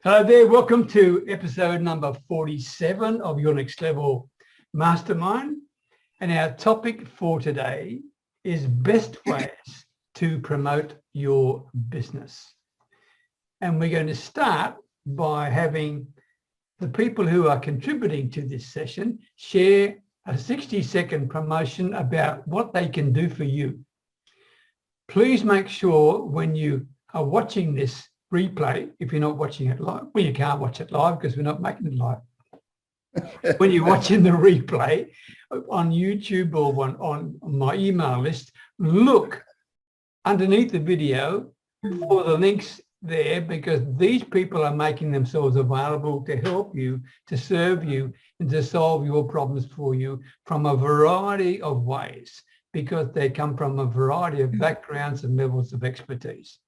Hello there, welcome to episode number 47 of Your Next Level Mastermind. And our topic for today is best ways to promote your business. And we're going to start by having the people who are contributing to this session share a 60-second promotion about what they can do for you. Please make sure when you are watching this replay, if you're not watching it live, well, you can't watch it live because we're not making it live. When you're watching the replay on YouTube or on my email list, look underneath the video for the links there, because these people are making themselves available to help you, to serve you, and to solve your problems for you from a variety of ways, because they come from a variety of backgrounds and levels of expertise.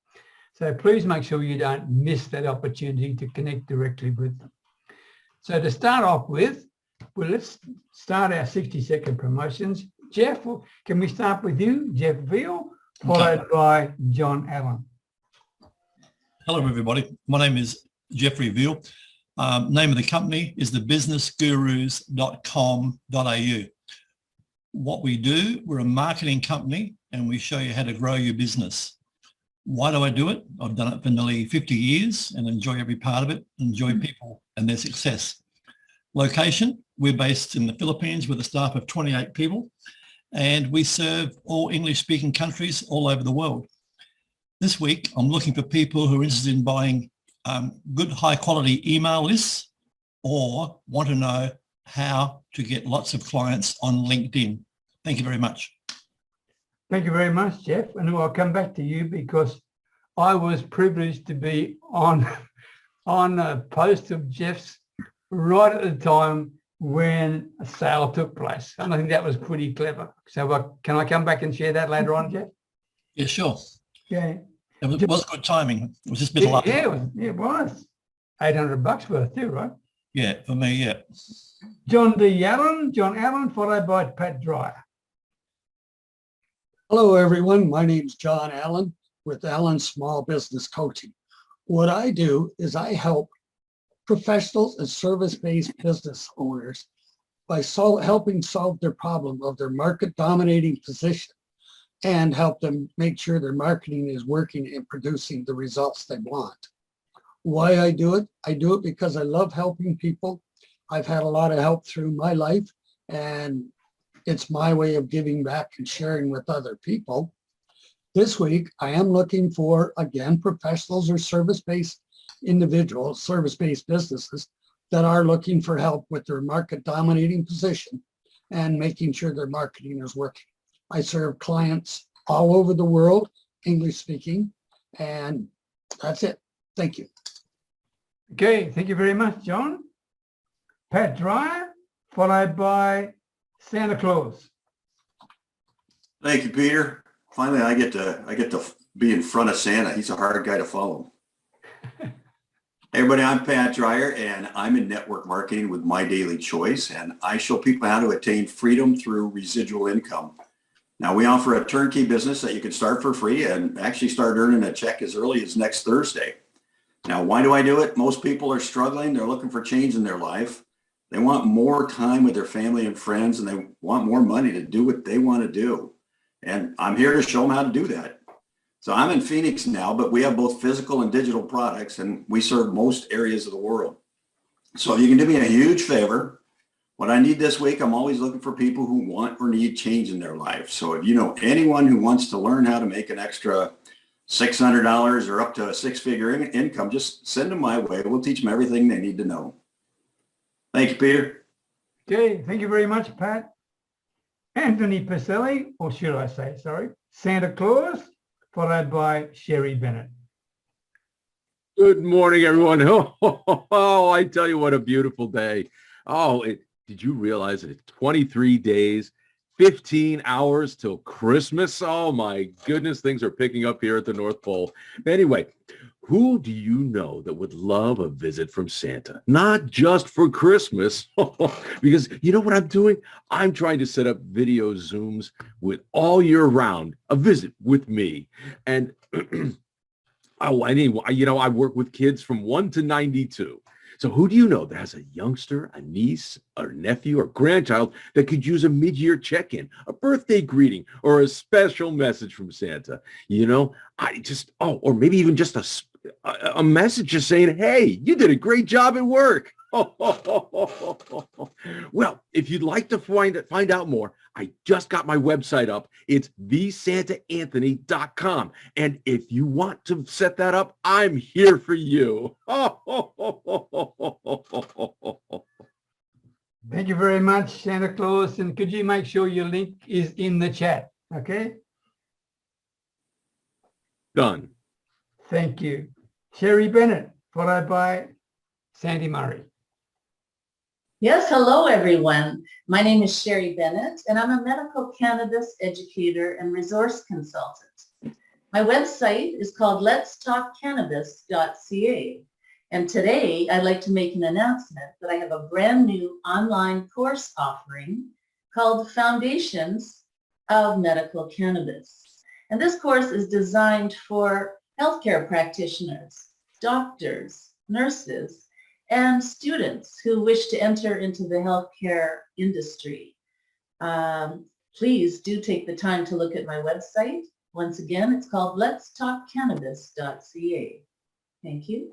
So please make sure you don't miss that opportunity to connect directly with them. So to start off with, well, let's start our 60-second promotions. Jeff, can we start with you, Jeff Veale, followed by John Allen. Hello, everybody. My name is Jeffrey Veale. Name of the company is thebusinessgurus.com.au. What we do, we're a marketing company and we show you how to grow your business. Why do I do it? I've done it for nearly 50 years and enjoy every part of it, enjoy people and their success. Location, we're based in the Philippines with a staff of 28 people, and we serve all English-speaking countries all over the world. This week, I'm looking for people who are interested in buying good, high-quality email lists or want to know how to get lots of clients on LinkedIn. Thank you very much. Thank you very much, Jeff. And I'll come back to you because I was privileged to be on a post of Jeff's right at the time when a sale took place. And I think that was pretty clever. So can I come back and share that later on, Jeff? Yeah, sure. Okay. It was good timing. It was just a bit late. Yeah, it was. $800 worth too, right? Yeah, for me, yeah. John Allen, followed by Pat Dreyer. Hello, everyone. My name is John Allen with Allen Small Business Coaching. What I do is I help professionals and service-based business owners by helping solve their problem of their market dominating position and help them make sure their marketing is working and producing the results they want. Why I do it? I do it because I love helping people. I've had a lot of help through my life, and it's my way of giving back and sharing with other people. This week, I am looking for, again, professionals or service-based individuals, service-based businesses that are looking for help with their market dominating position and making sure their marketing is working. I serve clients all over the world, English speaking, and that's it. Thank you. Okay, thank you very much, John. Pat Dreyer, followed by Santa Claus. Thank you, Peter. Finally, I get to be in front of Santa. He's a hard guy to follow. Hey, everybody, I'm Pat Dreyer, and I'm in network marketing with My Daily Choice, and I show people how to attain freedom through residual income. Now, we offer a turnkey business that you can start for free and actually start earning a check as early as next Thursday. Now, why do I do it? Most people are struggling. They're looking for change in their life. They want more time with their family and friends, and they want more money to do what they want to do. And I'm here to show them how to do that. So I'm in Phoenix now, but we have both physical and digital products, and we serve most areas of the world. So if you can do me a huge favor, what I need this week, I'm always looking for people who want or need change in their life. So if you know anyone who wants to learn how to make an extra $600 or up to a six-figure income, just send them my way. We'll teach them everything they need to know. Thank you, Peter. Okay, thank you very much, Pat. Anthony Pacelli, or should I say, sorry, Santa Claus, followed by Sherry Bennett. Good morning, everyone. Oh, I tell you what, a beautiful day. Oh, did you realize it's 23 days, 15 hours till Christmas? Oh, my goodness, things are picking up here at the North Pole. Anyway, who do you know that would love a visit from Santa? Not just for Christmas, because you know what I'm doing? I'm trying to set up video Zooms with all year round, a visit with me. And Oh, anyway, I work with kids from 1 to 92. So who do you know that has a youngster, a niece, or nephew, or grandchild that could use a mid-year check-in, a birthday greeting, or a special message from Santa? Or maybe even just a message just saying, hey, you did a great job at work. Well, if you'd like to find out more, I just got my website up. It's thesantaanthony.com. And if you want to set that up, I'm here for you. Thank you very much, Santa Claus. And could you make sure your link is in the chat? Okay. Done. Thank you. Sherry Bennett, followed by Sandy Murray. Yes, hello everyone. My name is Sherry Bennett and I'm a medical cannabis educator and resource consultant. My website is called letstalkcannabis.ca. And today I'd like to make an announcement that I have a brand new online course offering called Foundations of Medical Cannabis. And this course is designed for healthcare practitioners, doctors, nurses, and students who wish to enter into the healthcare industry. Please do take the time to look at my website. Once again, it's called letstalkcannabis.ca. Thank you.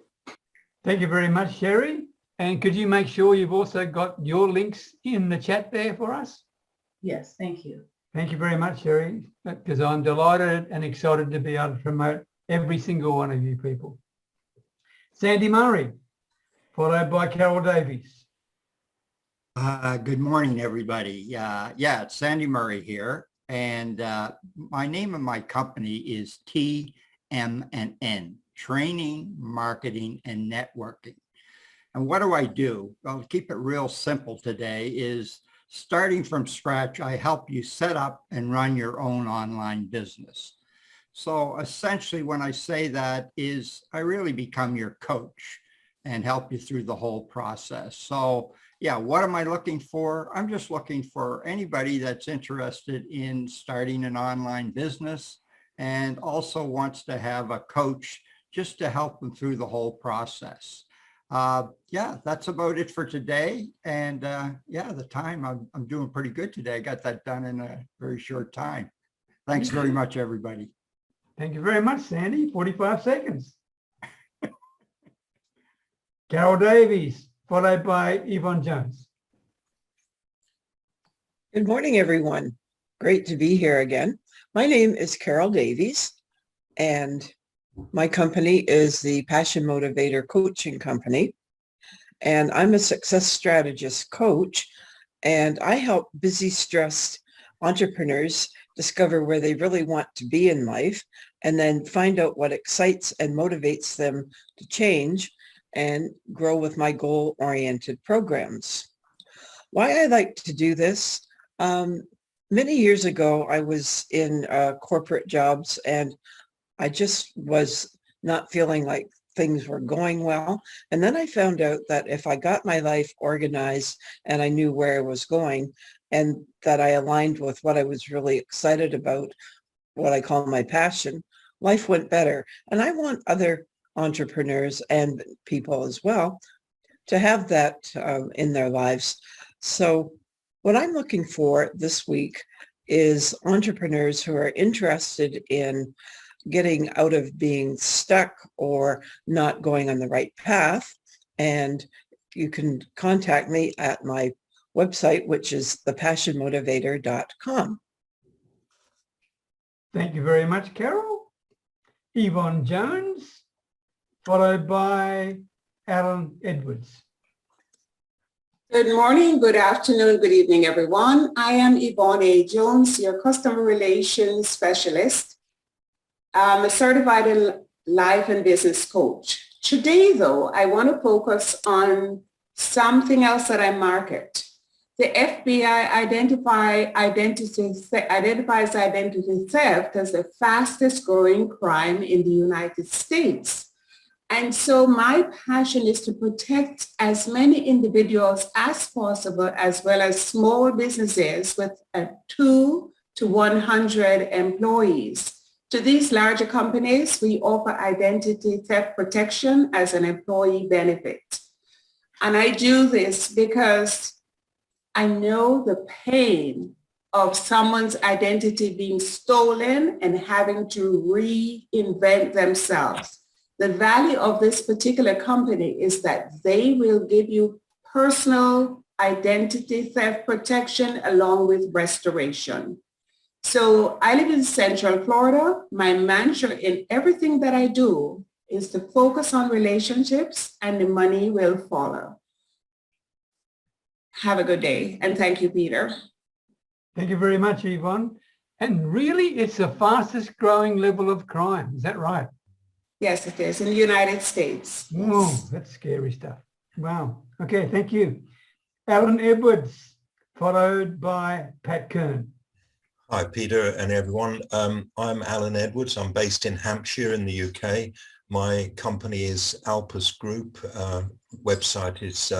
Thank you very much, Sherry. And could you make sure you've also got your links in the chat there for us? Yes, thank you. Thank you very much, Sherry, because I'm delighted and excited to be able to promote every single one of you people. Sandy Murray, followed by Carol Davies. Good morning, everybody. It's Sandy Murray here. And my name of my company is TM&N, Training, Marketing, and Networking. And what do? I'll keep it real simple today is starting from scratch, I help you set up and run your own online business. So essentially when I say that is I really become your coach and help you through the whole process. So yeah, what am I looking for? I'm just looking for anybody that's interested in starting an online business and also wants to have a coach just to help them through the whole process. That's about it for today. And the time, I'm doing pretty good today. I got that done in a very short time. Thanks very much, everybody. Thank you very much, Sandy. 45 seconds. Carol Davies, followed by Yvonne Jones. Good morning, everyone. Great to be here again. My name is Carol Davies, and my company is the Passion Motivator Coaching Company, and I'm a success strategist coach, and I help busy, stressed entrepreneurs discover where they really want to be in life, and then find out what excites and motivates them to change and grow with my goal-oriented programs. Why I like to do this, many years ago, I was in corporate jobs and I just was not feeling like things were going well. And then I found out that if I got my life organized and I knew where I was going and that I aligned with what I was really excited about, what I call my passion, life went better. And I want other entrepreneurs and people as well to have that in their lives. So what I'm looking for this week is entrepreneurs who are interested in getting out of being stuck or not going on the right path. And you can contact me at my website, which is thepassionmotivator.com. Thank you very much, Carol. Yvonne Jones, followed by Alan Edwards. Good morning, good afternoon, good evening, everyone. I am Yvonne A. Jones, your customer relations specialist. I'm a certified life and business coach. Today, though, I want to focus on something else that I market. The FBI identifies identity theft as the fastest growing crime in the United States. And so my passion is to protect as many individuals as possible, as well as small businesses with 2 to 100 employees, To these larger companies, we offer identity theft protection as an employee benefit. And I do this because I know the pain of someone's identity being stolen and having to reinvent themselves. The value of this particular company is that they will give you personal identity theft protection along with restoration. So I live in Central Florida. My mantra in everything that I do is to focus on relationships and the money will follow. Have a good day. And thank you, Peter. Thank you very much, Yvonne. And really, it's the fastest growing level of crime. Is that right? Yes, it is in the United States. Oh, that's scary stuff. Wow. Okay, thank you. Alan Edwards, followed by Pat Kern. Hi, Peter and everyone. I'm Alan Edwards. I'm based in Hampshire in the UK. My company is Alpus Group. Website is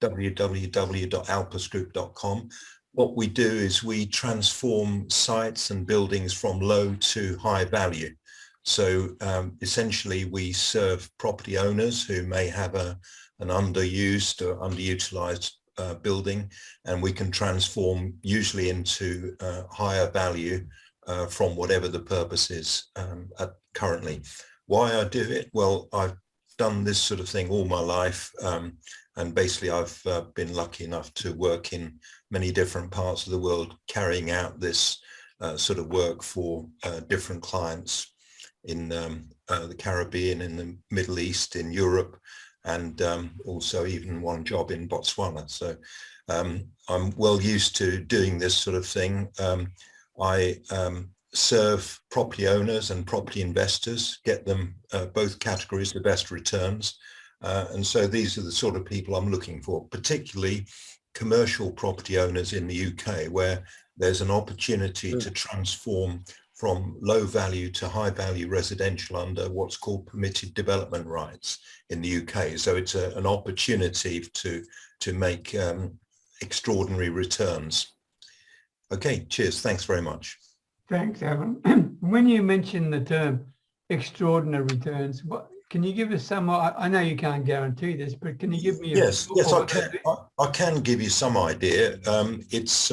www.alpusgroup.com. What we do is we transform sites and buildings from low to high value. So essentially we serve property owners who may have an underused or underutilized building, and we can transform usually into higher value from whatever the purpose is currently. Why I do it? Well, I've done this sort of thing all my life, and basically I've been lucky enough to work in many different parts of the world carrying out this sort of work for different clients in the Caribbean, in the Middle East, in Europe, and also even one job in Botswana. So I'm well used to doing this sort of thing. I serve property owners and property investors, get them both categories the best returns. And so these are the sort of people I'm looking for, particularly commercial property owners in the UK, where there's an opportunity to transform from low value to high value residential under what's called permitted development rights in the UK. So it's an opportunity to make extraordinary returns. Okay, cheers. Thanks very much. Thanks, Alan. When you mention the term extraordinary returns, can you give us some? I know you can't guarantee this, but can you give me? Yes, I can. I can give you some idea. It's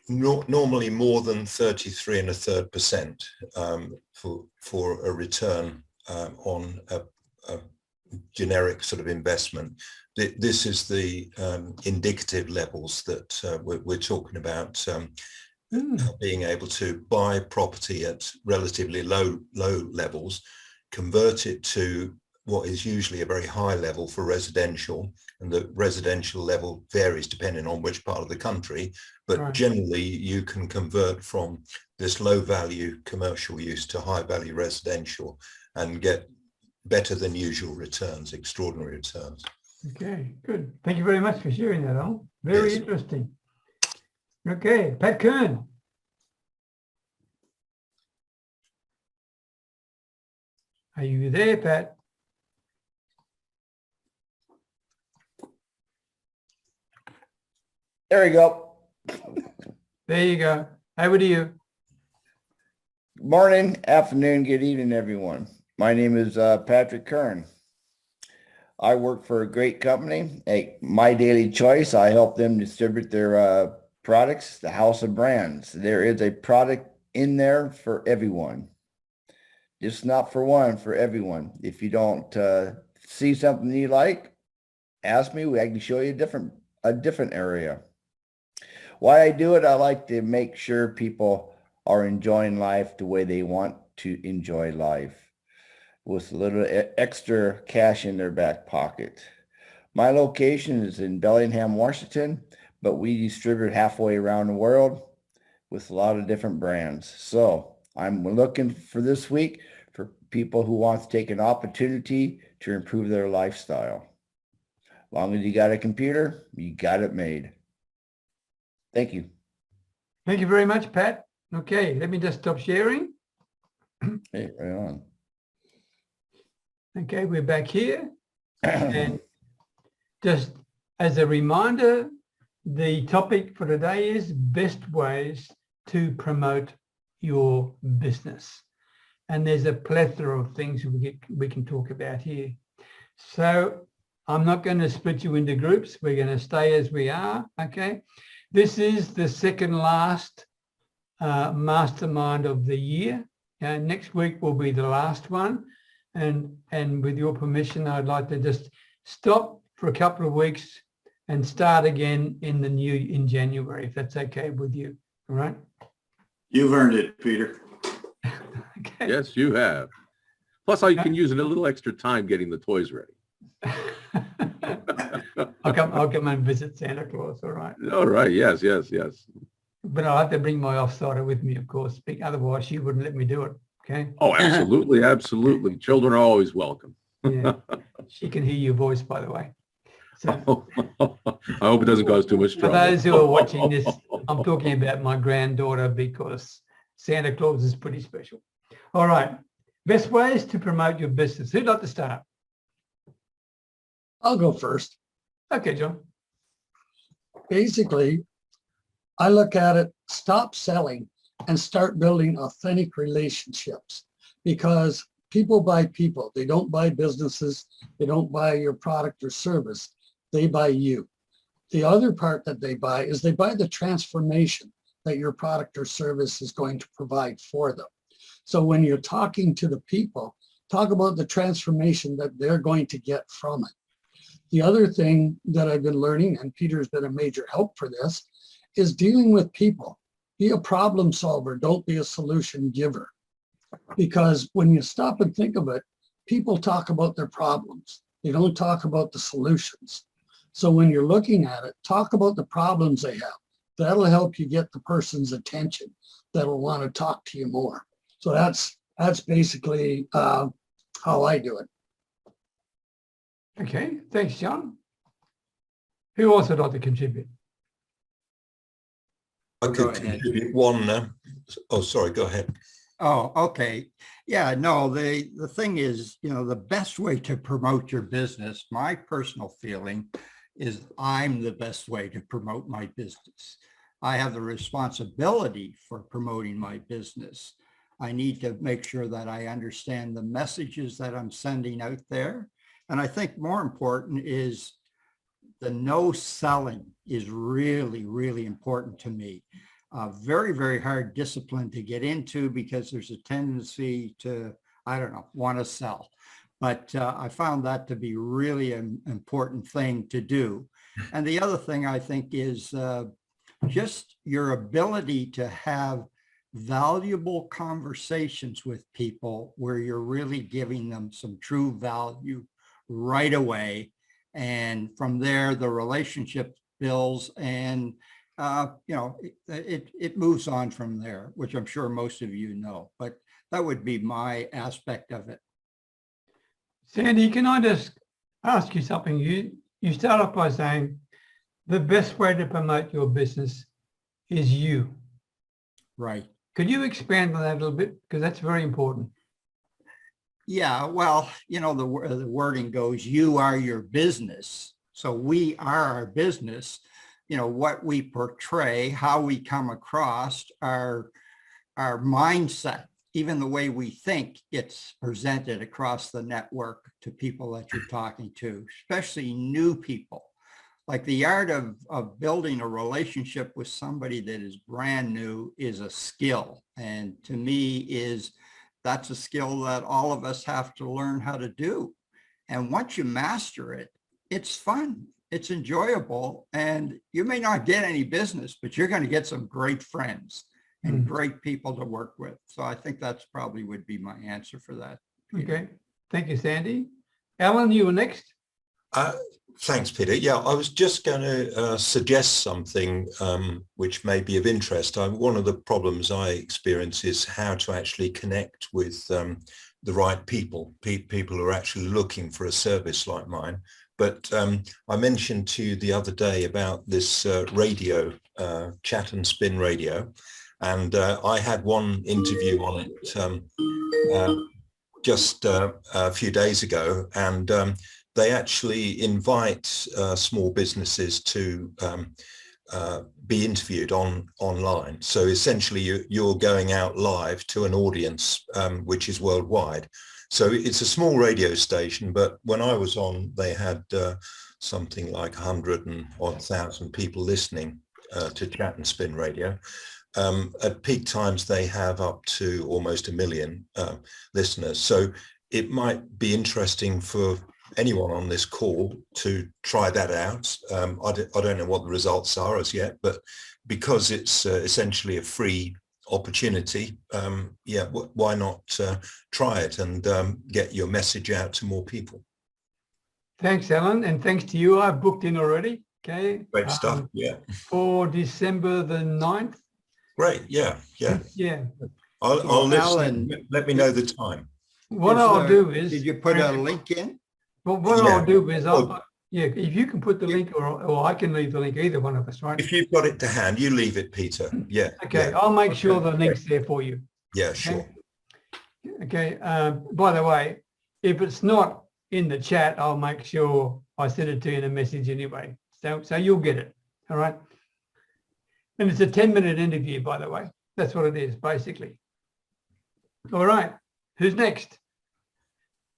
normally more than 33.33% for a return on a generic sort of investment. This is the indicative levels that we're talking about. Being able to buy property at relatively low levels, convert it to what is usually a very high level for residential, and the residential level varies depending on which part of the country, but right. Generally you can convert from this low value commercial use to high value residential and get better than usual returns, extraordinary returns. Okay, good. Thank you very much for sharing that, Al. Very Yes. interesting. Okay, Pat Kern. Are you there, Pat? There we go. There you go. Over to you. Morning, afternoon, good evening, everyone. My name is Patrick Kern. I work for a great company, My Daily Choice. I help them distribute their products, the House of Brands. There is a product in there for everyone. Just not for one, for everyone. If you don't see something you like, ask me. I can show you a different area. Why I do it, I like to make sure people are enjoying life the way they want to enjoy life, with a little extra cash in their back pocket. My location is in Beckenham, Washington, but we distribute halfway around the world with a lot of different brands. So I'm looking for this week for people who want to take an opportunity to improve their lifestyle. As long as you got a computer, you got it made. Thank you. Thank you very much, Pat. Okay, let me just stop sharing. Hey, right on. Okay, we're back here. And just as a reminder, the topic for today is best ways to promote your business. And there's a plethora of things we can talk about here. So I'm not going to split you into groups. We're going to stay as we are, okay? This is the second last mastermind of the year. Next week will be the last one. And with your permission, I'd like to just stop for a couple of weeks and start again in January, if that's okay with you, all right? You've earned it, Peter. Okay. Yes, you have. Plus, I can use a little extra time getting the toys ready. I'll come and visit Santa Claus, all right? All right. Yes, yes, yes. But I'll have to bring my offsider with me, of course. Otherwise, she wouldn't let me do it, okay? Oh, absolutely, absolutely. Children are always welcome. Yeah. She can hear your voice, by the way. So I hope it doesn't cause too much for trouble. those who are watching this, I'm talking about my granddaughter because Santa Claus is pretty special. All right. Best ways to promote your business. Who'd like to start? I'll go first. Okay, John. Basically, I look at it, stop selling and start building authentic relationships, because people buy people. They don't buy businesses. They don't buy your product or service. They buy you. The other part that they buy is they buy the transformation that your product or service is going to provide for them. So when you're talking to the people, talk about the transformation that they're going to get from it. The other thing that I've been learning, and Peter's been a major help for this, is dealing with people. Be a problem solver. Don't be a solution giver. Because when you stop and think of it, people talk about their problems. They don't talk about the solutions. So when you're looking at it, talk about the problems they have. That'll help you get the person's attention that'll want to talk to you more. So that's basically how I do it. Okay, thanks, John. Who else would like to contribute? I Go could ahead. contribute one. Oh, sorry, go ahead. Oh, okay. Yeah, no, the thing is, the best way to promote your business, my personal feeling is I'm the best way to promote my business. I have the responsibility for promoting my business. I need to make sure that I understand the messages that I'm sending out there. And I think more important is the no selling is really, really important to me. Very, very hard discipline to get into because there's a tendency to, want to sell. But I found that to be really an important thing to do. And the other thing I think is just your ability to have valuable conversations with people where you're really giving them some true value right away. And from there, the relationship builds and, it moves on from there, which I'm sure most of you know, but that would be my aspect of it. Sandy, can I just ask you something? You start off by saying the best way to promote your business is you. Right. Could you expand on that a little bit? Because that's very important. Yeah, well, the wording goes, you are your business. So we are our business. What we portray, how we come across, our mindset, even the way we think gets presented across the network to people that you're talking to, especially new people. Like the art of building a relationship with somebody that is brand new is a skill. And to me that's a skill that all of us have to learn how to do. And once you master it, it's fun. It's enjoyable. And you may not get any business, but you're going to get some great friends and great people to work with. So I think that's probably would be my answer for that. Okay. Thank you, Sandy. Alan, you were next. Thanks, Peter. Yeah, I was just going to suggest something which may be of interest. One of the problems I experience is how to actually connect with the right people who are actually looking for a service like mine. But I mentioned to you the other day about this radio, Chat and Spin radio, and I had one interview on it just a few days ago, and they actually invite small businesses to be interviewed online. So essentially you're going out live to an audience which is worldwide. So it's a small radio station, but when I was on, they had something like 100,000 people listening to Chat and Spin Radio. At peak times, they have up to almost 1 million listeners. So it might be interesting for anyone on this call to try that out. I don't know what the results are as yet, but because it's essentially a free opportunity, why not try it and get your message out to more people? Thanks, Alan, and thanks to you. I've booked in already. Okay. Great stuff. Yeah. For December the 9th. Great. Yeah. I'll listen. Alan, Let me know the time. What I'll do is... Did you put a link in? Well, what I'll do is, if you can put the link or I can leave the link, either one of us, right? If you've got it to hand, you leave it, Peter. Yeah. Okay, yeah. I'll make sure the link's there for you. Yeah, Okay? sure. Okay, by the way, if it's not in the chat, I'll make sure I send it to you in a message anyway. So you'll get it, all right? And it's a 10-minute interview, by the way. That's what it is, basically. All right, who's next?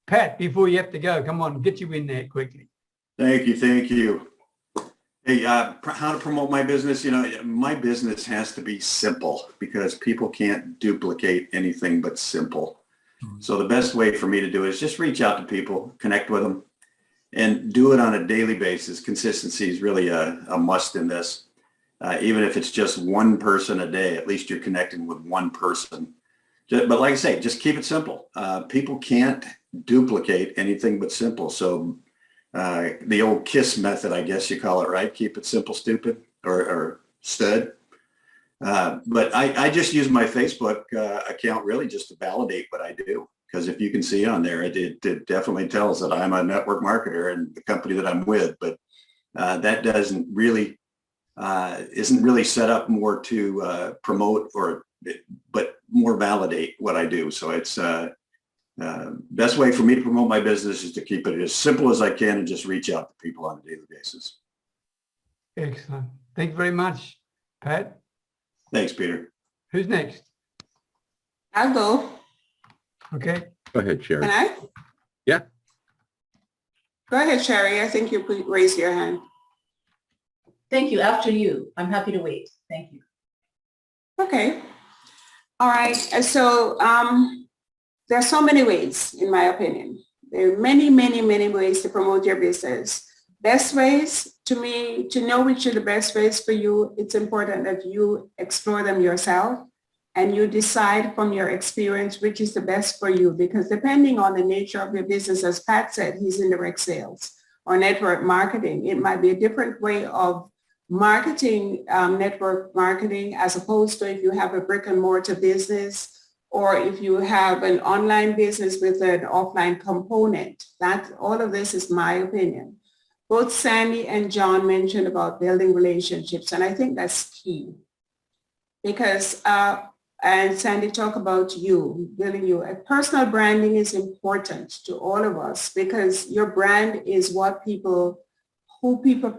Pat, before you have to go, come on, get you in there quickly. Thank you. Hey, how to promote my business? You know, my business has to be simple because people can't duplicate anything but simple. So the best way for me to do it is just reach out to people, connect with them, and do it on a daily basis. Consistency is really a must in this. Even if it's just one person a day, at least you're connecting with one person. But like I say, just keep it simple. People can't duplicate anything but simple. So the old KISS method, I guess you call it, right? Keep it simple, stupid, or stud. But I just use my Facebook account really just to validate what I do. Because if you can see on there, it definitely tells that I'm a network marketer and the company that I'm with. But that doesn't really, isn't really set up more to promote but more validate what I do. So it's best way for me to promote my business is to keep it as simple as I can and just reach out to people on a daily basis. Excellent. Thank you very much, Pat. Thanks, Peter. Who's next? I'll go. Okay. Go ahead, Sherry. Can I? Yeah. Go ahead, Sherry. I think you raised your hand. Thank you. After you. I'm happy to wait. Thank you. Okay. All right. So there are so many ways, in my opinion. There are many ways to promote your business. Best ways, to me, to know which are the best ways for you, it's important that you explore them yourself and you decide from your experience which is the best for you, because depending on the nature of your business, as Pat said, he's in direct sales or network marketing. It might be a different way of marketing, network marketing, as opposed to if you have a brick and mortar business or if you have an online business with an offline component. That all of this is my opinion. Both Sandy and John mentioned about building relationships, and I think that's key because, and Sandy talked about building you. Personal branding is important to all of us because your brand is who people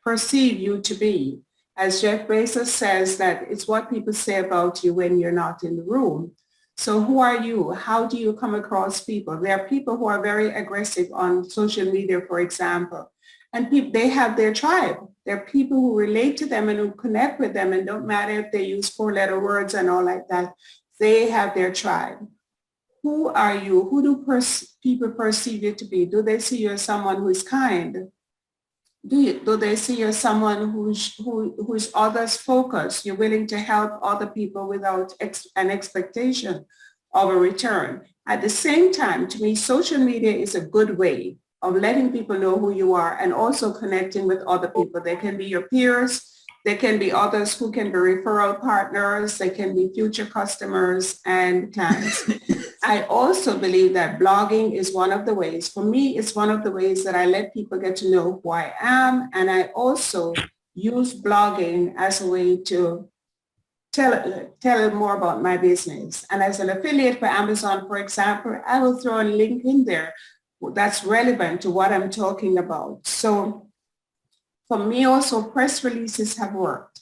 perceive you to be. As Jeff Bezos says, that it's what people say about you when you're not in the room. So who are you? How do you come across people? There are people who are very aggressive on social media, for example, and they have their tribe. There are people who relate to them and who connect with them, and don't matter if they use 4-letter words and all like that. They have their tribe. Who are you? Who do people perceive you to be? Do they see you as someone who is kind? Do they see you as someone who's others focused? You're willing to help other people without an expectation of a return. At the same time, to me, social media is a good way of letting people know who you are and also connecting with other people. They can be your peers. There can be others who can be referral partners. They can be future customers and clients. I also believe that blogging is one of the ways. For me, it's one of the ways that I let people get to know who I am. And I also use blogging as a way to tell more about my business. And as an affiliate for Amazon, for example, I will throw a link in there that's relevant to what I'm talking about. So For me also, press releases have worked.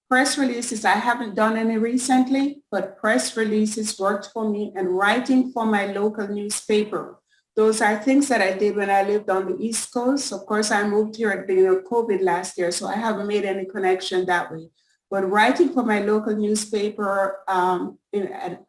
Press releases, I haven't done any recently, but press releases worked for me, and writing for my local newspaper. Those are things that I did when I lived on the East Coast. Of course, I moved here at the beginning of COVID last year, so I haven't made any connection that way. But writing for my local newspaper, I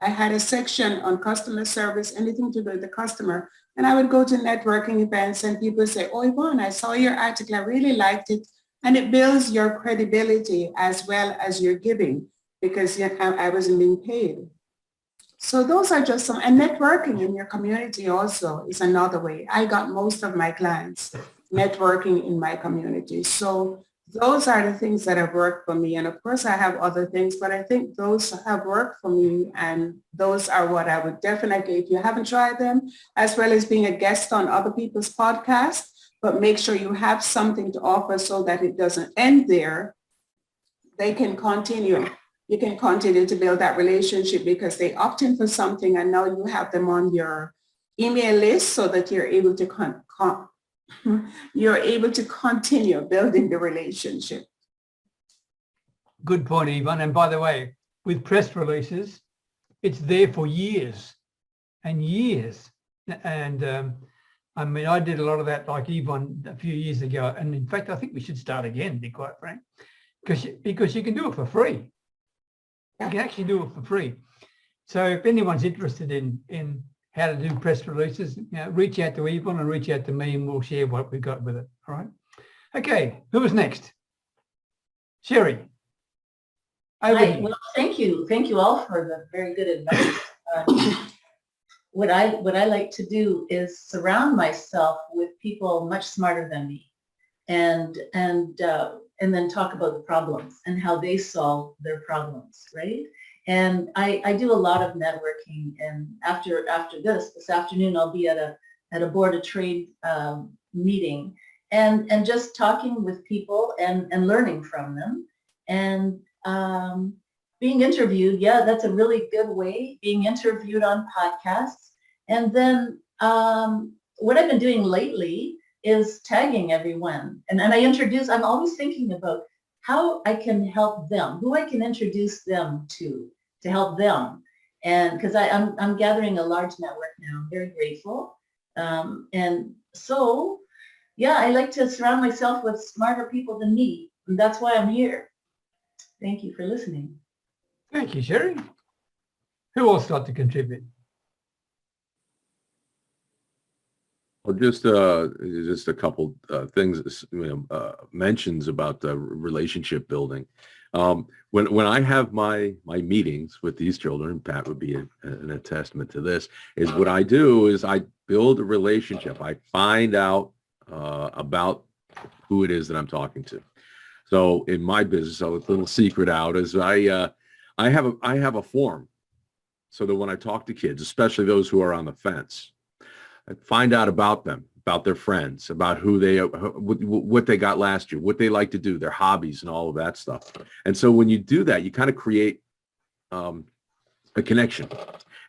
had a section on customer service, anything to do with the customer. And I would go to networking events and people say, oh, Yvonne, I saw your article. I really liked it. And it builds your credibility as well as your giving, because I wasn't being paid. So those are just some, and networking in your community also is another way. I got most of my clients networking in my community. So those are the things that have worked for me. And of course I have other things, but I think those have worked for me. And those are what I would definitely, if you haven't tried them, as well as being a guest on other people's podcasts, but make sure you have something to offer so that it doesn't end there. They can continue. You can continue to build that relationship because they opt in for something and now you have them on your email list so that you're able to continue building the relationship. Good point, Yvonne. And by the way, with press releases, it's there for years and years. And I mean, I did a lot of that like Yvonne a few years ago. And in fact, I think we should start again, to be quite frank, because you can do it for free. You can actually do it for free. So if anyone's interested in how to do press releases, reach out to Yvonne and reach out to me and we'll share what we've got with it. All right. Okay. Who was next? Sherry. Hi. Well, thank you. Thank you all for the very good advice. What I like to do is surround myself with people much smarter than me and then talk about the problems and how they solve their problems, right? And I do a lot of networking, and after this afternoon, I'll be at a Board of Trade meeting and just talking with people and learning from them and being interviewed. Yeah, that's a really good way, being interviewed on podcasts. And then what I've been doing lately is tagging everyone. And I'm always thinking about how I can help them, who I can introduce them to help them. And because I'm gathering a large network now, I'm very grateful. And so, yeah, I like to surround myself with smarter people than me. And that's why I'm here. Thank you for listening. Thank you, Sherry. Who else got to contribute? Well, just a couple things, mentions about the relationship building. When I have my meetings with these children, Pat would be a testament to this, is what I do is I build a relationship. I find out about who it is that I'm talking to. So in my business, a little secret out is I have a form so that when I talk to kids, especially those who are on the fence, I find out about them, about their friends, about who they are, what they got last year, what they like to do, their hobbies and all of that stuff. And so when you do that, you kind of create a connection.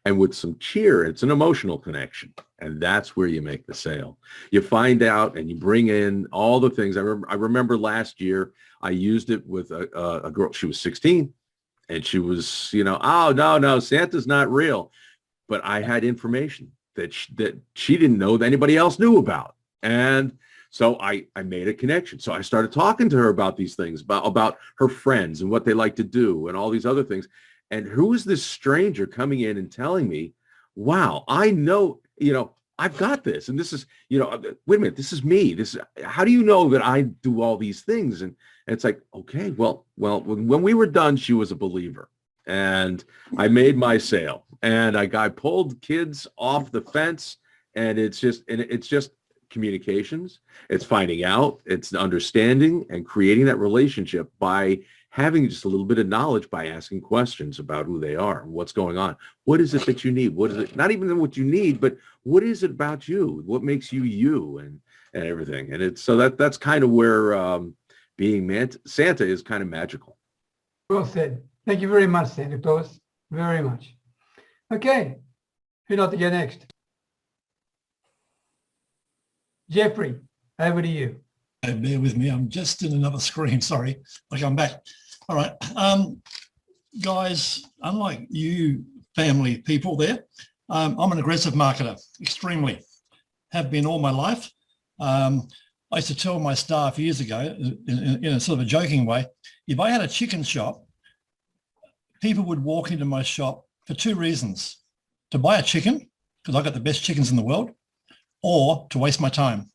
And with some cheer, it's an emotional connection. And that's where you make the sale. You find out and you bring in all the things. I remember last year, I used it with a girl. She was 16 and she was, oh, no, Santa's not real. But I had information that she didn't know that anybody else knew about. And so I made a connection. So I started talking to her about these things, about her friends and what they like to do and all these other things. And who is this stranger coming in and telling me, wow, I know, I've got this. And this is, wait a minute, this is me. How do you know that I do all these things? And it's like, okay, well, when we were done, she was a believer. And I made my sale, and I pulled kids off the fence, and it's just communications. It's finding out, it's understanding and creating that relationship by having just a little bit of knowledge, by asking questions about who they are and what's going on. What is it that you need? What is it? Not even what you need, but what is it about you? What makes you you and everything? And it's so that's kind of where being Santa is kind of magical. Well said. Thank you very much, Santa Claus. Very much. Okay. Who'd like to go next? Jeffrey, over to you. Bear with me. I'm just in another screen. Sorry. Okay, I'm back. All right. Guys, unlike you family people there, I'm an aggressive marketer, extremely. Have been all my life. I used to tell my staff years ago, in a sort of a joking way, if I had a chicken shop, people would walk into my shop for two reasons: to buy a chicken, because I got the best chickens in the world, or to waste my time.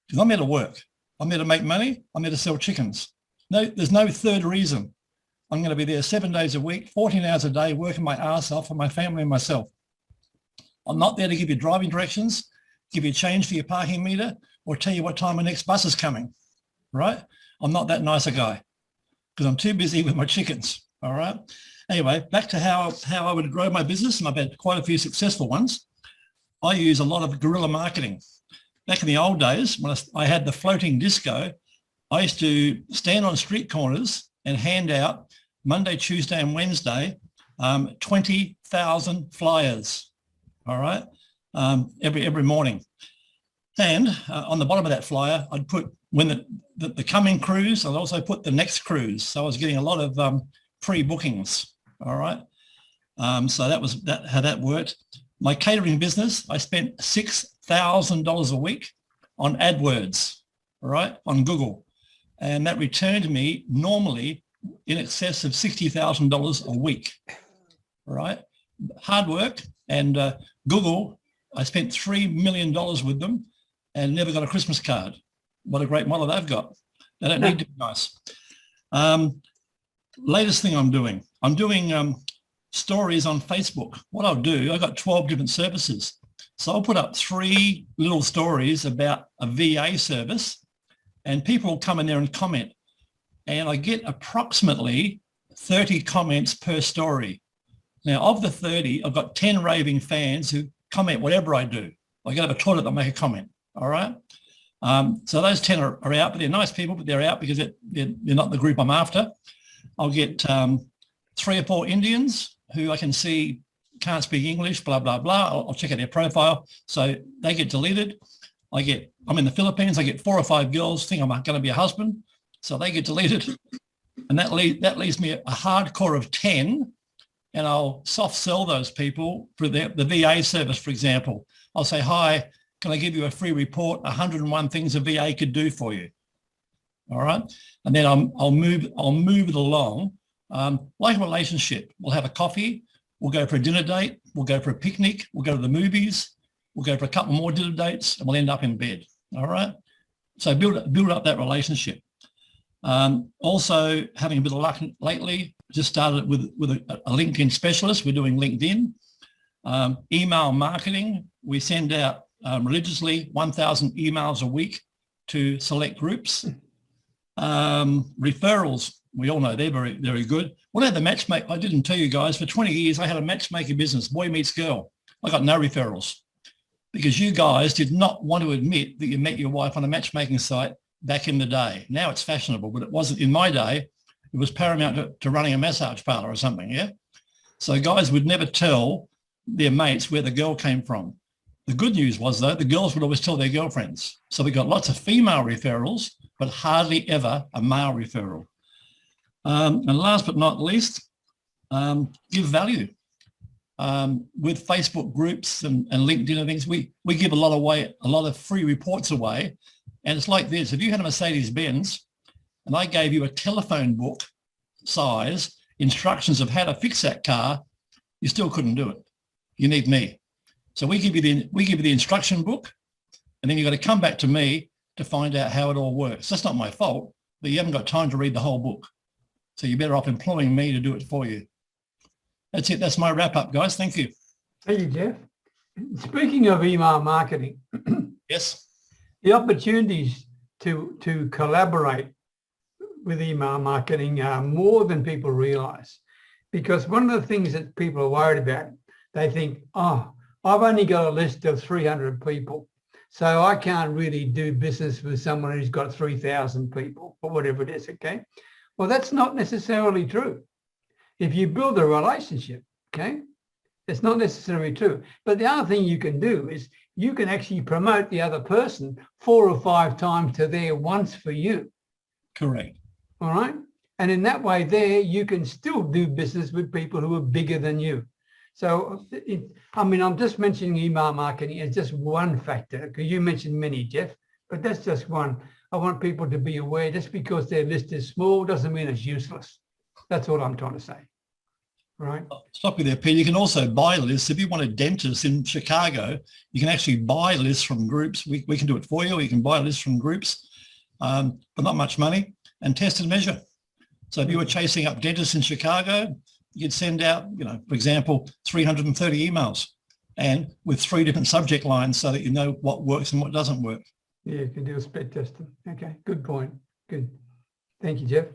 Because I'm here to work. I'm here to make money. I'm here to sell chickens. No, there's no third reason. I'm going to be there 7 days a week, 14 hours a day, working my ass off for my family and myself. I'm not there to give you driving directions, give you change for your parking meter, or tell you what time the next bus is coming, right? I'm not that nice a guy because I'm too busy with my chickens, all right? Anyway, back to how I would grow my business, and I've had quite a few successful ones. I use a lot of guerrilla marketing. Back in the old days, when I had the floating disco, I used to stand on street corners and hand out Monday, Tuesday, and Wednesday 20,000 flyers, all right, every morning. And on the bottom of that flyer, I'd put when the coming cruise, I'd also put the next cruise. So I was getting a lot of pre-bookings, all right. So that was how that worked. My catering business, I spent $6,000 a week on AdWords, all right, on Google. And that returned me normally in excess of $60,000 a week, all right? Hard work. And Google, I spent $3 million with them and never got a Christmas card. What a great model they've got. They don't need to be nice. Latest thing I'm doing stories on Facebook. What I'll do, I've got 12 different services. So I'll put up 3 little stories about a VA service, and people come in there and comment. And I get approximately 30 comments per story. Now, of the 30, I've got 10 raving fans who comment whatever I do. I get up a toilet, they'll make a comment, all right? So those 10 are out, but they're nice people, but they're out because they're not the group I'm after. I'll get 3 or 4 Indians who I can see can't speak English, blah, blah, blah. I'll check out their profile. So they get deleted. I'm in the Philippines, I get 4 or 5 girls think I'm going to be a husband. So they get deleted. And that leaves me a hardcore of 10. And I'll soft sell those people for the VA service, for example. I'll say, hi, can I give you a free report, 101 things a VA could do for you? All right. And then I'll move it along. Like a relationship, we'll have a coffee, we'll go for a dinner date, we'll go for a picnic, we'll go to the movies, we'll go for a couple more dinner dates, and we'll end up in bed. All right. So build up that relationship. Also having a bit of luck lately, just started with a LinkedIn specialist. We're doing LinkedIn. Email marketing. We send out religiously 1,000 emails a week to select groups. Referrals. We all know they're very, very good. What about the matchmaker? I didn't tell you guys, for 20 years, I had a matchmaker business, boy meets girl. I got no referrals because you guys did not want to admit that you met your wife on a matchmaking site back in the day. Now it's fashionable, but it wasn't in my day. It was paramount to running a massage parlor or something, yeah? So guys would never tell their mates where the girl came from. The good news was, though, the girls would always tell their girlfriends. So we got lots of female referrals, but hardly ever a male referral. And last but not least, give value. With Facebook groups and LinkedIn and things, we give a lot of free reports away. And it's like this: if you had a Mercedes-Benz and I gave you a telephone book size instructions of how to fix that car, you still couldn't do it. You need me. So we give you the instruction book, and then you've got to come back to me to find out how it all works. That's not my fault, but you haven't got time to read the whole book. So you're better off employing me to do it for you. That's it. That's my wrap up, guys. Thank you. Thank you, Jeff. Speaking of email marketing, yes, the opportunities to collaborate with email marketing are more than people realize. Because one of the things that people are worried about, they think, oh, I've only got a list of 300 people, so I can't really do business with someone who's got 3,000 people or whatever it is, okay? Well, that's not necessarily true. If you build a relationship, okay, it's not necessarily true. But the other thing you can do is you can actually promote the other person 4 or 5 times to their once for you. Correct. All right. And in that way there, you can still do business with people who are bigger than you. So, I'm just mentioning email marketing as just one factor, because you mentioned many, Jeff, but that's just one. I want people to be aware, just because their list is small doesn't mean it's useless. That's all I'm trying to say. Right. Stop you there, Peter. You can also buy lists. If you want a dentist in Chicago, you can actually buy lists from groups. We can do it for you. You can buy lists from groups for not much money and test and measure. So if you were chasing up dentists in Chicago, you'd send out, for example, 330 emails and with 3 different subject lines so that you know what works and what doesn't work. Yeah, you can do a split testing. Okay, good point. Good. Thank you, Jeff.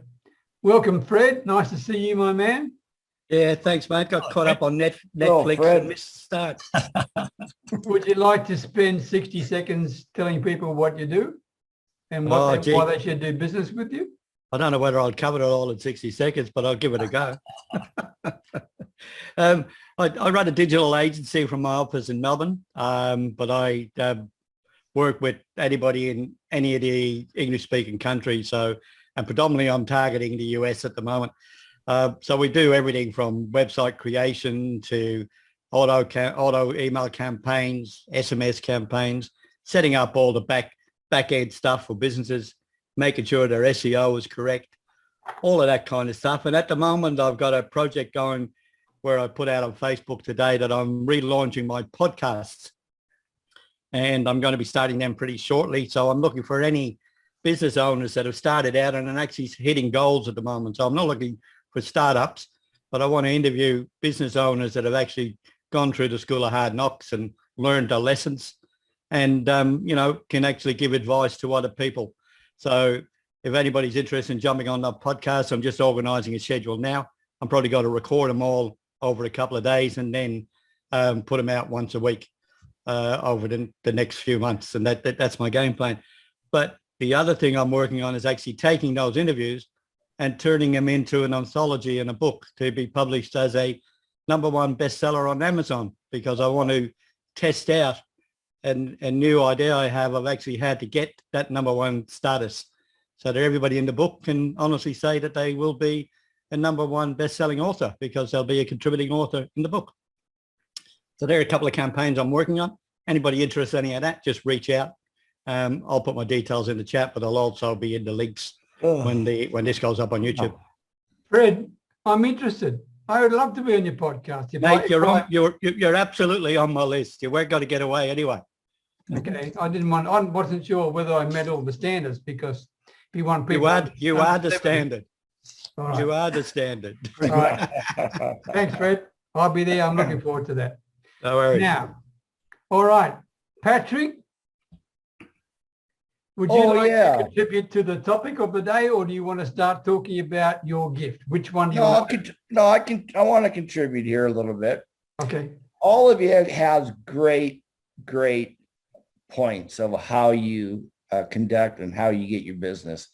Welcome, Fred. Nice to see you, my man. Yeah, thanks, mate. Got caught up on Netflix Fred. and missed the start. Would you like to spend 60 seconds telling people what you do and why they should do business with you? I don't know whether I'll cover it all in 60 seconds, but I'll give it a go. I run a digital agency from my office in Melbourne, but I work with anybody in any of the English-speaking countries. And predominantly I'm targeting the US at the moment. So we do everything from website creation to auto email campaigns, SMS campaigns, setting up all the back end stuff for businesses, making sure their SEO is correct, all of that kind of stuff. And at the moment, I've got a project going where I put out on Facebook today that I'm relaunching my podcasts. And I'm going to be starting them pretty shortly. So I'm looking for any business owners that have started out and are actually hitting goals at the moment. So I'm not looking for startups, but I want to interview business owners that have actually gone through the school of hard knocks and learned their lessons and, can actually give advice to other people. So if anybody's interested in jumping on the podcast, I'm just organizing a schedule now. I'm probably going to record them all over a couple of days and then put them out once a week over the next few months. And that's my game plan. But the other thing I'm working on is actually taking those interviews and turning them into an anthology and a book to be published as a #1 bestseller on Amazon, because I want to test out a new idea I have of actually how to get that #1 status so that everybody in the book can honestly say that they will be a #1 best-selling author because they'll be a contributing author in the book. So there are a couple of campaigns I'm working on. Anybody interested in any of that, just reach out. I'll put my details in the chat, but I'll also be in the links when this goes up on YouTube. Fred, I'm interested. I would love to be on your podcast. Mate, you're absolutely on my list. You weren't going to get away anyway. Okay, I wasn't sure whether I met all the standards, because if you want people... You are the standard. Right. You are the standard. All right. Thanks, Fred. I'll be there. I'm looking forward to that. No worries. Now, all right, Patrick, would you like to contribute to the topic of the day, or do you want to start talking about your gift? Which one do you want? I want to contribute here a little bit. Okay. All of you has great points of how you conduct and how you get your business.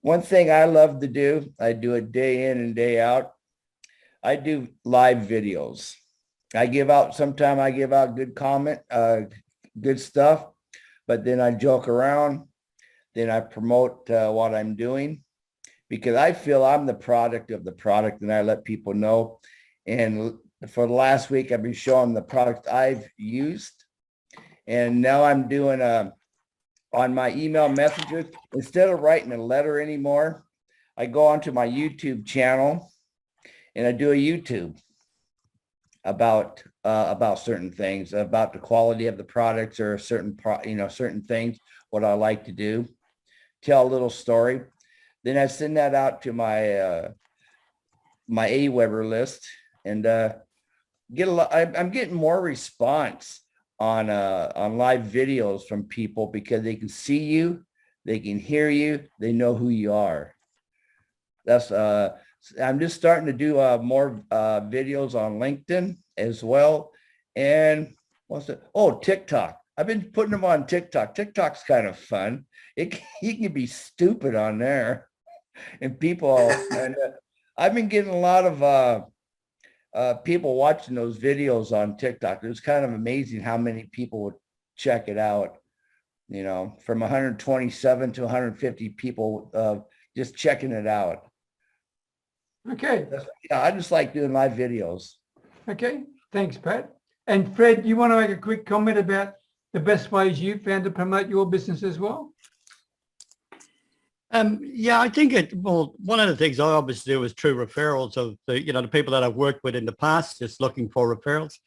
One thing I love to do, I do it day in and day out. I do live videos. I give out good comment, good stuff, but then I joke around. Then I promote what I'm doing, because I feel I'm the product of the product, and I let people know. And for the last week, I've been showing the product I've used. And now I'm doing on my email messages, instead of writing a letter anymore, I go onto my YouTube channel and I do a YouTube about certain things, about the quality of the products or certain things, what I like to do, tell a little story. Then I send that out to my my AWeber list and I'm getting more response on live videos from people, because they can see you, they can hear you, they know who you are. That's I'm just starting to do more videos on LinkedIn as well. And TikTok. I've been putting them on TikTok. TikTok's kind of fun. You can be stupid on there, and people. And I've been getting a lot of people watching those videos on TikTok. It was kind of amazing how many people would check it out. You know, from 127 to 150 people just checking it out. Okay. Yeah, I just like doing live videos. Okay. Thanks, Pat. And Fred, you want to make a quick comment about the best ways you found to promote your business as well? Yeah, I think one of the things I obviously do is through referrals of the people that I've worked with in the past, just looking for referrals.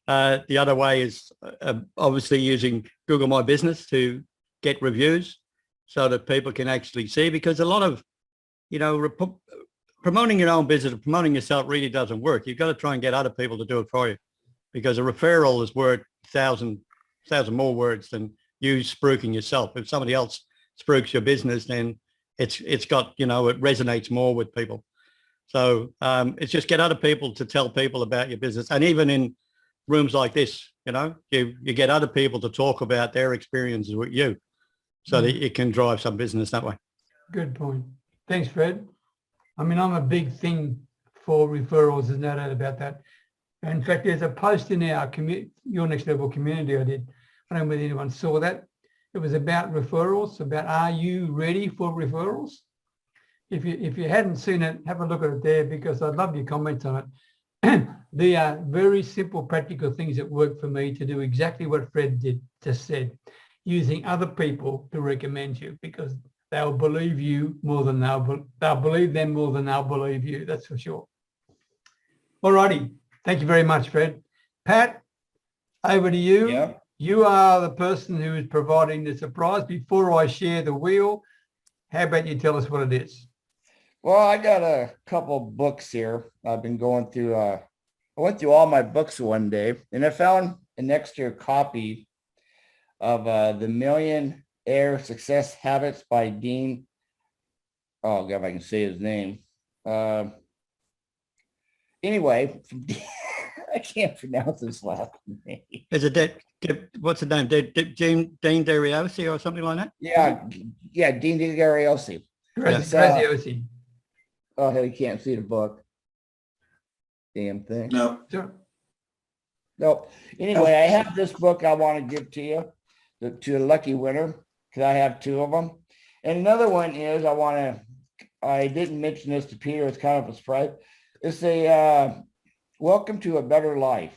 The other way is obviously using Google My Business to get reviews so that people can actually see, because a lot of, promoting your own business or promoting yourself really doesn't work. You've got to try and get other people to do it for you, because a referral is worth 1,000 more words than you spruiking yourself. If somebody else spruiks your business, then it's got, it resonates more with people. So it's just get other people to tell people about your business. And even in rooms like this, you get other people to talk about their experiences with you so that it can drive some business that way. Good point. Thanks, Fred. I mean, I'm a big thing for referrals. There's no doubt about that. In fact, there's a post in our Your Next Level community I did. I don't know whether anyone saw that. It was about referrals, about are you ready for referrals? If you hadn't seen it, have a look at it there, because I'd love your comments on it. They are very simple, practical things that work for me to do exactly what Fred just said, using other people to recommend you, because they'll believe you more than they'll believe them more than they'll believe you. That's for sure. All righty. Thank you very much, Fred. Pat, over to you. Yeah. You are the person who is providing the surprise. Before I share the wheel, how about you tell us what it is? Well, I got a couple books here. I've been going through, I went through all my books one day, and I found an extra copy of The Millionaire Success Habits by Dean. Oh, God, if I can say his name. Anyway, I can't pronounce his last name. Is it what's the name? Dean Dariosi or something like that? Yeah, Dean Dariosi. Graziosi. Oh, he can't see the book. Damn thing. No. Sure. No. Anyway, I have this book I want to give to you, to a lucky winner, because I have two of them. And another one is I didn't mention this to Peter. It's kind of a surprise. It's a Welcome to a Better Life.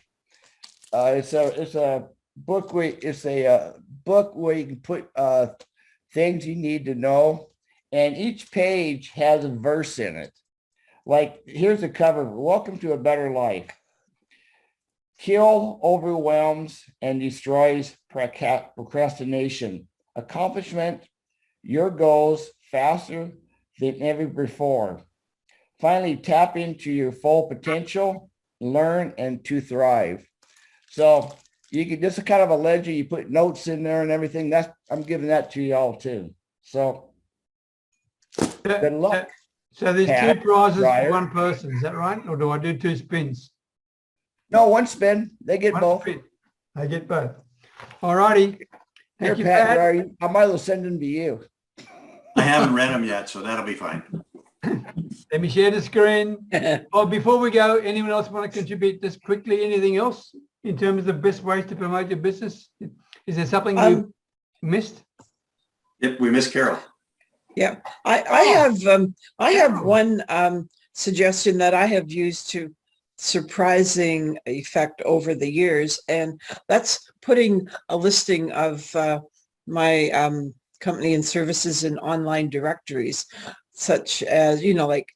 It's a book where you can put things you need to know, and each page has a verse in it. Like, here's the cover: Welcome to a Better Life. Kill, overwhelms, and destroys procrastination. Accomplishment your goals faster than ever before. Finally, tap into your full potential, learn, and to thrive. So you can, this is kind of a ledger. You put notes in there and everything. I'm giving that to y'all too. So good luck. So there's Pat, two prizes Ryan. for one person. Is that right? Or do I do two spins? No, one spin. They get One both. spin. I get both. All righty. Here, Thank you, Pat, Pat. Ryan, I might as well send them to you. I haven't read them yet, so that'll be fine. Let me share the screen. Oh, before we go, anyone else want to contribute just quickly? Anything else in terms of the best ways to promote your business? Is there something we missed? Yep, we missed Carol. Yeah, I have one suggestion that I have used to surprising effect over the years, and that's putting a listing of my company and services in online directories, such as, like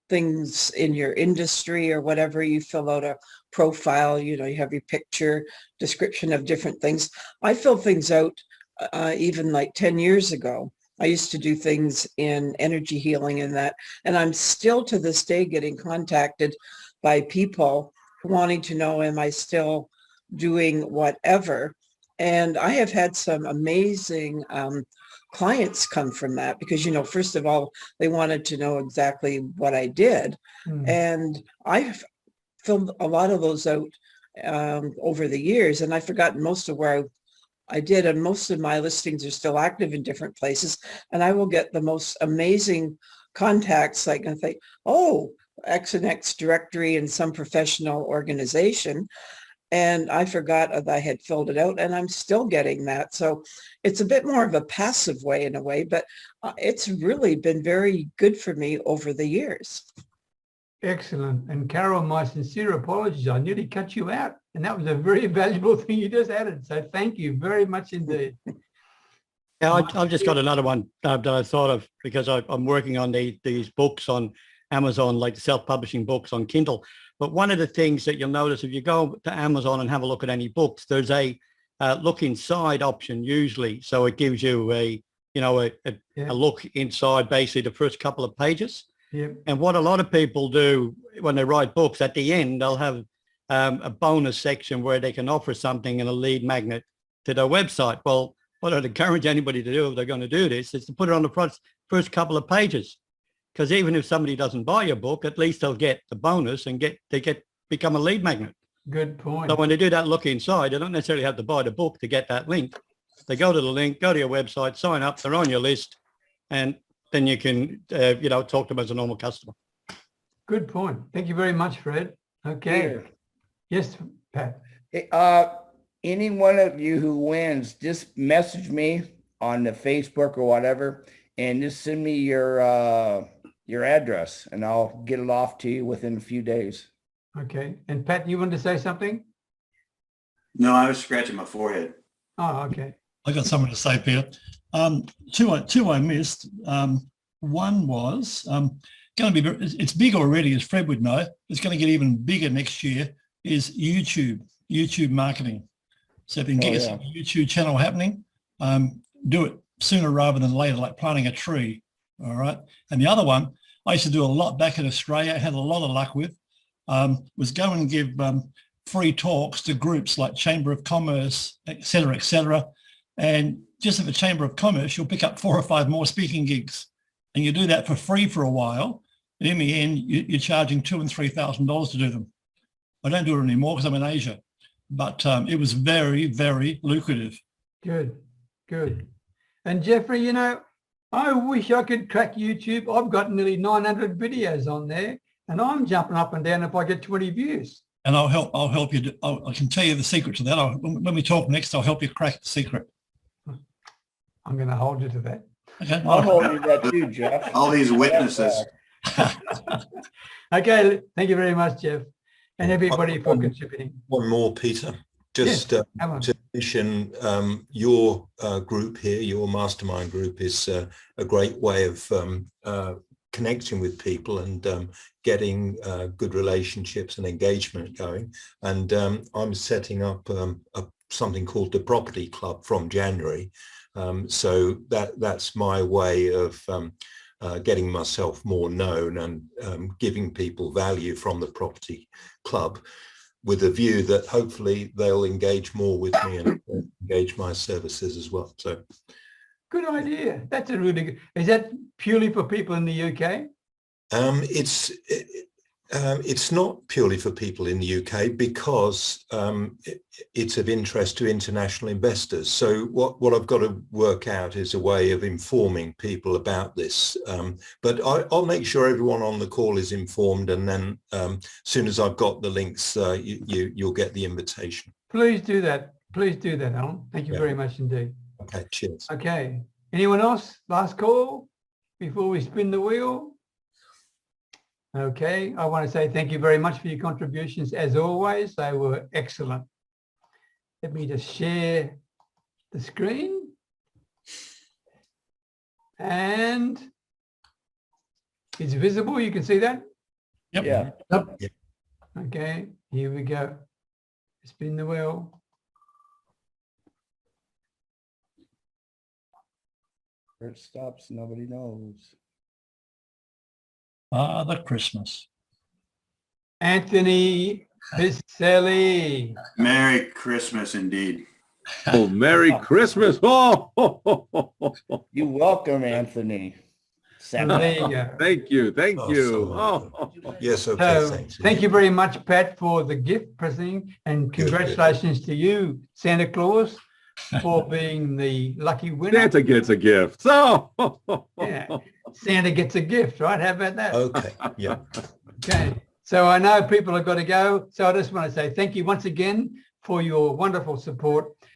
things in your industry or whatever. You fill out a profile, you have your picture, description of different things. I fill things out even like 10 years ago. I used to do things in energy healing and that, and I'm still to this day getting contacted by people wanting to know, am I still doing whatever? And I have had some amazing clients come from that, because, first of all, they wanted to know exactly what I did. And I've filled a lot of those out over the years, and I've forgotten most of where I did, and most of my listings are still active in different places, and I will get the most amazing contacts, like, I think, oh, X and X directory in some professional organization. and I forgot that I had filled it out, and I'm still getting that. So it's a bit more of a passive way in a way, but it's really been very good for me over the years. Excellent. And Carol, my sincere apologies. I nearly cut you out. And that was a very valuable thing you just added. So thank you very much indeed. Yeah, I've just got another one that I thought of because I'm working on these books on Amazon, like the self-publishing books on Kindle. But one of the things that you'll notice if you go to Amazon and have a look at any books, there's a look inside option usually. So it gives you a look inside basically the first couple of pages. Yep. And what a lot of people do when they write books, at the end, they'll have a bonus section where they can offer something and a lead magnet to their website. Well, what I'd encourage anybody to do if they're going to do this is to put it on the first couple of pages. Because even if somebody doesn't buy your book, at least they'll get the bonus and become a lead magnet. Good point. So when they do that look inside, they don't necessarily have to buy the book to get that link. They go to the link, go to your website, sign up, they're on your list, and then you can, talk to them as a normal customer. Good point. Thank you very much, Fred. Okay. Here. Yes, Pat. Hey, any one of you who wins, just message me on the Facebook or whatever, and just send me your address, and I'll get it off to you within a few days. Okay. And Pat, you wanted to say something? No, I was scratching my forehead. Oh, okay. I got something to say, Peter. Two I missed. One was going to be, it's big already, as Fred would know. It's going to get even bigger next year, is YouTube marketing. So if you can get a YouTube channel happening, do it sooner rather than later, like planting a tree. All right. And the other one, I used to do a lot back in Australia, had a lot of luck with, was go and give free talks to groups like Chamber of Commerce, et cetera, et cetera. And just at the Chamber of Commerce, you'll pick up 4 or 5 more speaking gigs. And you do that for free for a while. And in the end, you're charging $2,000 and $3,000 to do them. I don't do it anymore because I'm in Asia. But it was very, very lucrative. Good. And Jeffrey, I wish I could crack YouTube. I've got nearly 900 videos on there, and I'm jumping up and down if I get 20 views. And I'll help you. I can tell you the secret to that. When we talk next, I'll help you crack the secret. I'm going to hold you to that. Okay. I'll hold you to that too, Jeff. All these witnesses. Okay. Thank you very much, Jeff, and everybody for contributing. One more, Peter. Just to mention, your group here, your mastermind group, is a great way of connecting with people and getting good relationships and engagement going. And I'm setting up something called the Property Club from January. So that's my way of getting myself more known and giving people value from the Property Club, with a view that hopefully they'll engage more with me and engage my services as well. So, good idea. That's a really good. Is that purely for people in the UK? It's not purely for people in the UK because it's of interest to international investors. So what I've got to work out is a way of informing people about this. But I'll make sure everyone on the call is informed, and then as soon as I've got the links, you'll get the invitation. Please do that. Please do that, Alan. Thank you very much indeed. Okay, cheers. Okay. Anyone else? Last call before we spin the wheel? Okay, I want to say thank you very much for your contributions. As always, they were excellent. Let me just share the screen. And it's visible. You can see that? Yep. Yeah. Yep. Okay, here we go. Spin the wheel. Where it stops, nobody knows. Father Christmas. Anthony Piselli. Merry Christmas indeed. Oh, Merry Christmas. Oh, You're welcome, Anthony. There you go. Thank you. Thank Oh, you. so Oh. yes, okay, So thanks. thank you very much, Pat, for the gift presenting, and congratulations to you, Santa Claus, for being the lucky winner. Santa gets a gift. So, Yeah, Santa gets a gift, right? How about that? Okay, yeah. Okay. So I know people have got to go. So I just want to say thank you once again for your wonderful support